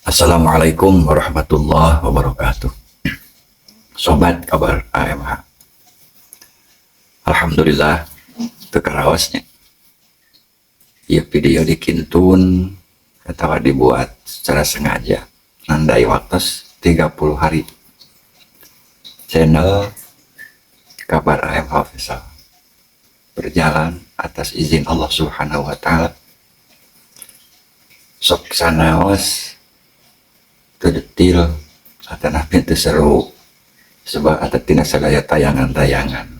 Assalamualaikum warahmatullahi wabarakatuh. Sobat kabar AMH. Alhamdulillah tekaraosnya. Ieu video dikintun atau dibuat secara sengaja. Nandai waktu 30 hari. Channel kabar AMH Official berjalan atas izin Allah Subhanahu wa taala. Sok sanaos terdetil atau pintu seru sebab ada tina sagaya tayangan-tayangan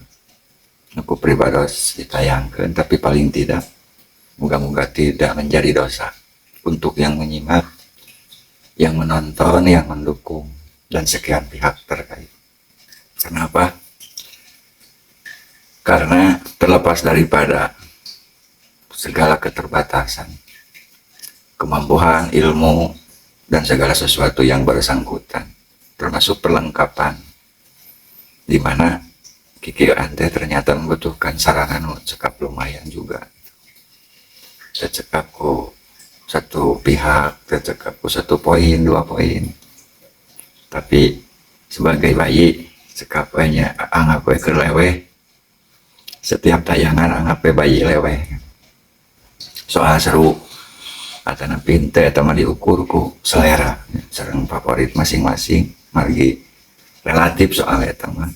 aku pribados ditayangkan, tapi paling tidak moga-moga tidak menjadi dosa untuk yang menyimak, yang menonton, yang mendukung, dan sekian pihak terkait. Kenapa? Karena terlepas daripada segala keterbatasan kemampuan, ilmu, dan segala sesuatu yang bersangkutan, termasuk perlengkapan, di mana Kiki Ante ternyata membutuhkan sarana cekap lumayan juga. Cekap ku satu pihak, cekap ku 1 poin, 2 poin. Tapi sebagai bayi, cekap nya anggap we keur leweh. Setiap tayangan anggap we bayi leweh. Soal seru atau pinte atau diukur ku selera sareng favorit masing-masing, margi relatif soal eta mah.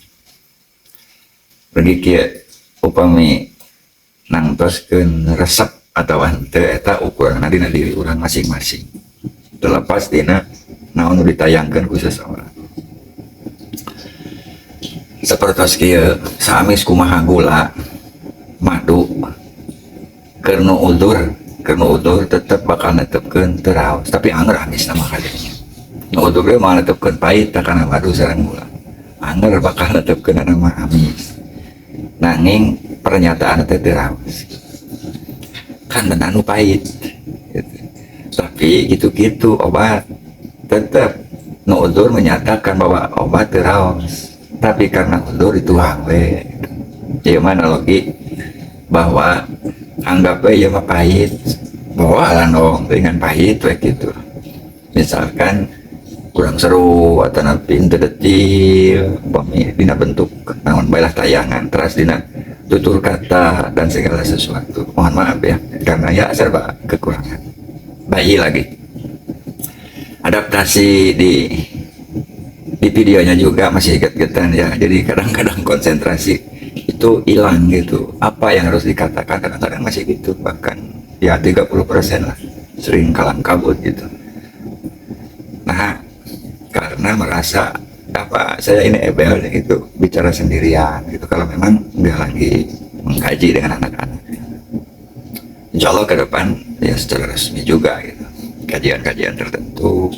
Pergi kieu upami nangtoskeun resep atau henteu eta ukuranna dina diri urang masing-masing. Terlepas dina naon ditayangkeun ku seseorang. Sapertos kieu samis kumaha gula, madu, keur nu udur tetep bakal netepkeun teraos, tapi anger amis nama kadenya. Nu udur ge mah netepkeun pahit takana madu sareng gula. Anger bakal netepkeun nama amis. Nanging pernyataan teh teraos. Kan benar nu pahit. Gitu. Tapi gitu-gitu obat tetep nu udur menyatakan bahwa obat teraos. Tapi karena udur dituang we. Ieu mah analogi bahwa anggap ya mah pahit, bawa dong dengan pahit gitu. Misalkan kurang seru atau pintu detil dina bentuk naon balah tayangan terus dina tutur kata dan segala sesuatu, mohon maaf ya karena ya serba kekurangan. Bayi lagi adaptasi di videonya juga masih get-getan ya, jadi kadang-kadang konsentrasi itu hilang gitu. Apa yang harus dikatakan kadang-kadang masih gitu, bahkan ya 30% lah sering kalang kabut gitu. Nah, karena merasa apa saya ini ebel gitu bicara sendirian gitu, kalau memang nggak lagi mengkaji dengan anak-anak. Insya Allah ke depan ya secara resmi juga gitu, kajian-kajian tertentu.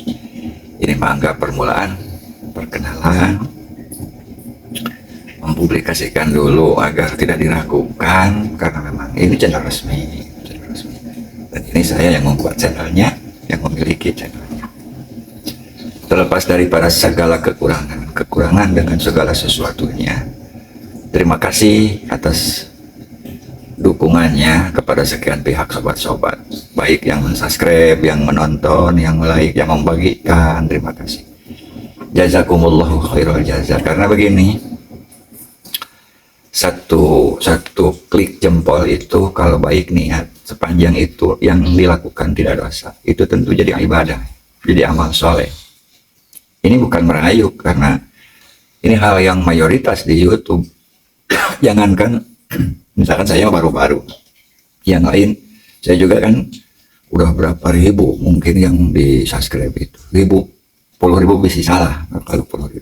Ini mangga permulaan, perkenalan, mempublikasikan dulu agar tidak diragukan, karena memang ini channel resmi. Dan ini saya yang membuat channelnya, yang memiliki channelnya. Terlepas daripada segala kekurangan dengan segala sesuatunya, terima kasih atas dukungannya kepada sekian pihak sobat-sobat, baik yang mensubscribe, yang menonton, yang like, yang membagikan. Terima kasih. Jazakumullahu khairul jazak. Karena begini, satu klik jempol itu kalau baik niat, sepanjang itu yang dilakukan tidak dosa, itu tentu jadi ibadah, jadi amal soleh. Ini bukan merayu, karena ini hal yang mayoritas di YouTube. Jangankan misalkan saya baru-baru, yang lain saya juga kan udah berapa ribu mungkin yang di subscribe itu, puluh ribu bisa salah kalau 10.000.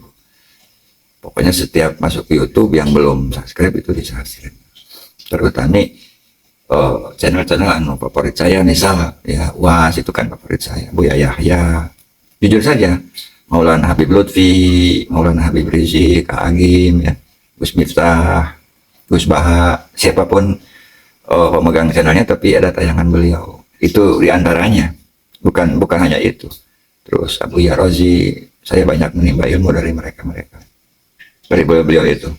Pokoknya setiap masuk ke YouTube yang belum subscribe itu di subscribe. Terutama channel-channel favorit saya misal ya, UAS itu kan favorit saya, Buya Yahya. Jujur saja, Maulana Habib Lutfi, Maulana Habib Rizik, Kak Agim ya, Gus Miftah, Gus Baha, siapapun pemegang channelnya, tapi ada tayangan beliau. Itu diantaranya, bukan hanya itu. Terus Abu Ya Rozi, saya banyak menimba ilmu dari mereka. Dari beliau itu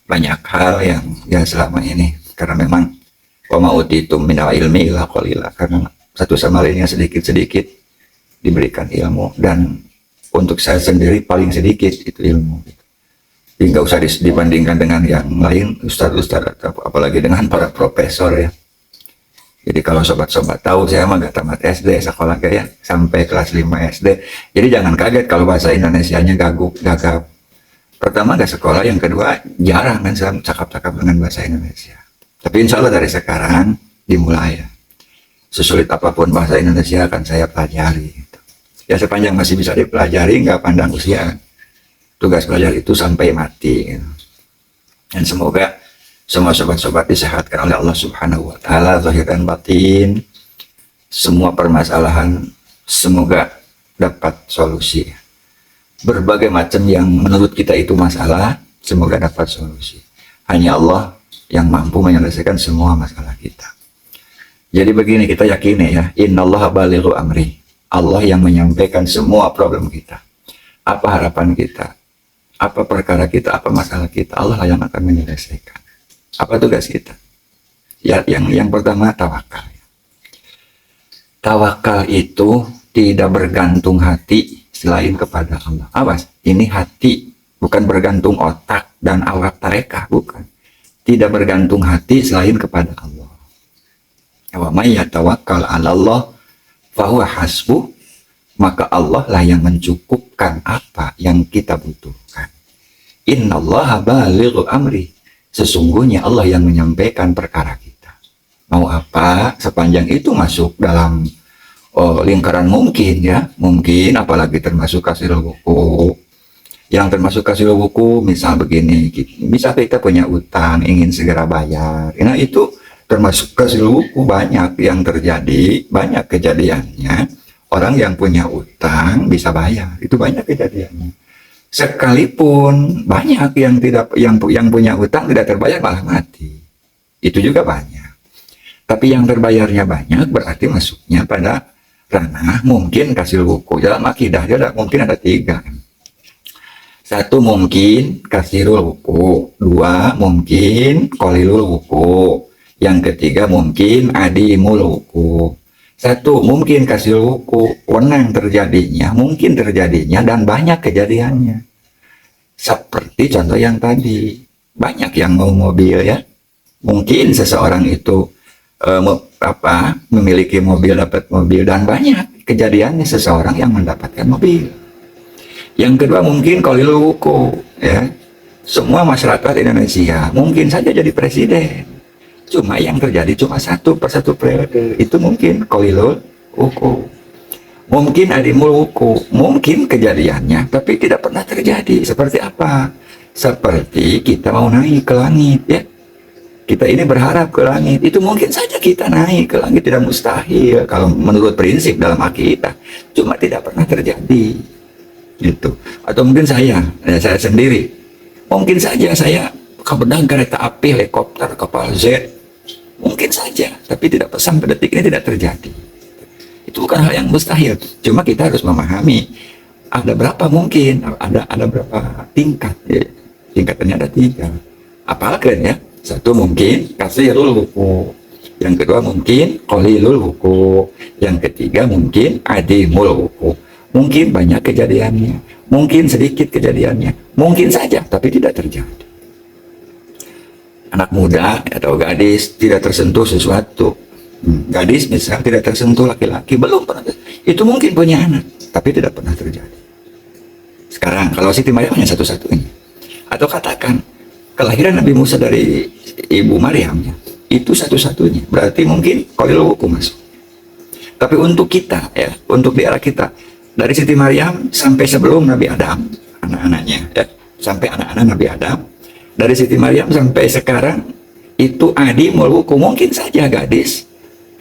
banyak hal yang ya selama ini, karena memang wa ma utitum minal ilmi illa qalila, karena satu sama lainnya sedikit-sedikit diberikan ilmu, dan untuk saya sendiri paling sedikit itu ilmu. Jadi nggak usah dibandingkan dengan yang lain, ustadz-ustadz, apalagi dengan para profesor ya. Jadi kalau sobat-sobat tahu, saya mah nggak tamat SD, sekolah kayak sampai kelas 5 SD. Jadi jangan kaget kalau bahasa Indonesianya gagap. Pertama nggak sekolah, yang kedua jarang kan saya cakap-cakap dengan bahasa Indonesia. Tapi insya Allah dari sekarang dimulai ya. Sesulit apapun bahasa Indonesia akan saya pelajari. Gitu. Ya sepanjang masih bisa dipelajari, nggak pandang usia. Tugas belajar itu sampai mati. Gitu. Dan semoga semua sobat-sobat disehatkan oleh Allah Subhanahu wa Ta'ala, zahir dan batin. Semua permasalahan semoga dapat solusi. Berbagai macam yang menurut kita itu masalah, semoga dapat solusi. Hanya Allah yang mampu menyelesaikan semua masalah kita. Jadi begini, kita yakini ya, innallaha balighu amri. Allah yang menyampaikan semua problem kita. Apa harapan kita? Apa perkara kita, apa masalah kita, Allah lah yang akan menyelesaikan. Apa tugas kita? Ya, yang pertama tawakal. Tawakal itu tidak bergantung hati selain kepada Allah. Awas, ini hati, bukan bergantung otak dan awak tarekah, bukan. Tidak bergantung hati selain kepada Allah. Wa may yatawakkal 'ala Allah fahuwa hasbuh, maka Allah lah yang mencukupkan apa yang kita butuhkan. Innallaha balighu amri. Sesungguhnya Allah yang menyampaikan perkara kita. Mau apa, sepanjang itu masuk dalam lingkaran mungkin ya. Mungkin, apalagi termasuk kasih buku. Yang termasuk kasih buku, misal begini, bisa kita punya utang, ingin segera bayar. Nah itu termasuk kasih buku, banyak yang terjadi, banyak kejadiannya. Orang yang punya utang bisa bayar, itu banyak kejadiannya. Sekalipun banyak yang punya utang tidak terbayar malah mati, itu juga banyak. Tapi yang terbayarnya banyak berarti masuknya pada ranah mungkin kasih buku. Dalam akidah mungkin ada 3. 1 mungkin kasirul buku, 2 mungkin kolilul buku, yang ketiga mungkin adimul buku. 1 mungkin kasih buku, wenang terjadinya, mungkin terjadinya, dan banyak kejadiannya. Seperti contoh yang tadi, banyak yang mau mobil ya. Mungkin seseorang itu memiliki mobil, dapat mobil, dan banyak kejadiannya seseorang yang mendapatkan mobil. Yang kedua mungkin kolilul buku ya. Semua masyarakat Indonesia mungkin saja jadi presiden. Cuma yang terjadi cuma 1 per 1 periode. Itu mungkin kolilul wuku. Mungkin adimul wuku. Mungkin kejadiannya, tapi tidak pernah terjadi. Seperti apa? Seperti kita mau naik ke langit ya. Kita ini berharap ke langit. Itu mungkin saja kita naik ke langit, tidak mustahil. Kalau menurut prinsip dalam akidah. Cuma tidak pernah terjadi. Gitu. Atau mungkin saya sendiri. Mungkin saja saya kebetulan kereta api, helikopter, kapal jet. Mungkin saja, tapi tidak, sampai detik ini tidak terjadi. Itu bukan hal yang mustahil. Cuma kita harus memahami ada berapa mungkin, ada berapa tingkat. Ya. Tingkatannya ada 3. Apalagi ya, 1 mungkin kasirul wuku, yang kedua mungkin qalilul wuku, yang ketiga mungkin adimul wuku. Mungkin banyak kejadiannya, mungkin sedikit kejadiannya, mungkin saja, tapi tidak terjadi. Anak muda atau gadis tidak tersentuh sesuatu. Gadis misal tidak tersentuh laki-laki, belum pernah. Itu mungkin punya anak, tapi tidak pernah terjadi. Sekarang kalau Siti Maryam hanya satu-satunya. Atau katakan kelahiran Nabi Musa dari ibu Maryamnya, itu satu-satunya. Berarti mungkin qalilul wuku masuk. Tapi untuk kita ya, untuk di era kita, dari Siti Maryam sampai sebelum Nabi Adam, anak-anaknya ya, sampai anak-anak Nabi Adam, dari Siti Maryam sampai sekarang itu adimul wuku. Mungkin saja gadis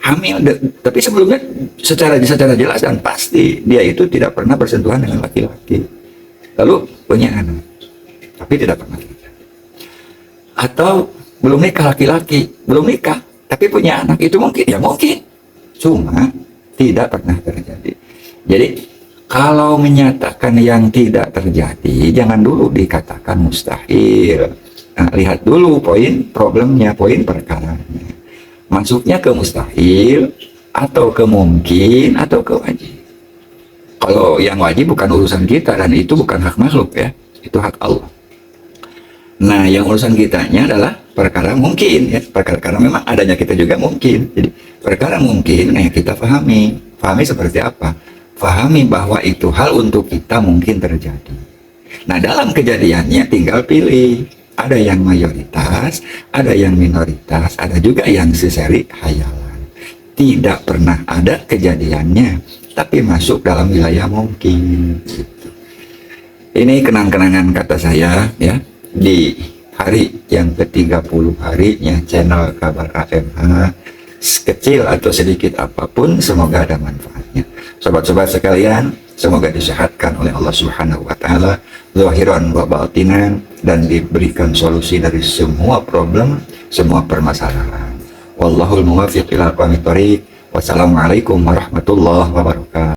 hamil, tapi sebelumnya secara jelas dan pasti dia itu tidak pernah bersentuhan dengan laki-laki. Lalu punya anak, tapi tidak pernah terjadi. Atau belum nikah laki-laki, belum nikah, tapi punya anak, itu mungkin, ya mungkin. Cuma tidak pernah terjadi. Jadi kalau menyatakan yang tidak terjadi, jangan dulu dikatakan mustahil. Nah, lihat dulu poin problemnya, poin perkaranya. Masuknya ke mustahil, atau ke mungkin, atau ke wajib. Kalau yang wajib bukan urusan kita, dan itu bukan hak makhluk ya, itu hak Allah. Nah, yang urusan kitanya adalah perkara mungkin ya, perkara karena memang adanya kita juga mungkin. Jadi perkara mungkin yang kita pahami seperti apa? Pahami bahwa itu hal untuk kita mungkin terjadi. Nah, dalam kejadiannya tinggal pilih. Ada yang mayoritas, ada yang minoritas, ada juga yang seseri hayalan. Tidak pernah ada kejadiannya, tapi masuk dalam wilayah mungkin. Ini kenang-kenangan kata saya ya, di hari yang ke-30 harinya channel Kabar AMH. Kecil atau sedikit apapun, semoga ada manfaatnya. Sobat-sobat sekalian, semoga disehatkan oleh Allah Subhanahu wa taala zahiran wa batinan, dan diberikan solusi dari semua problem, semua permasalahan. Wallahul muwaffiq ila aqwamit thoriq. Wassalamualaikum warahmatullahi wabarakatuh.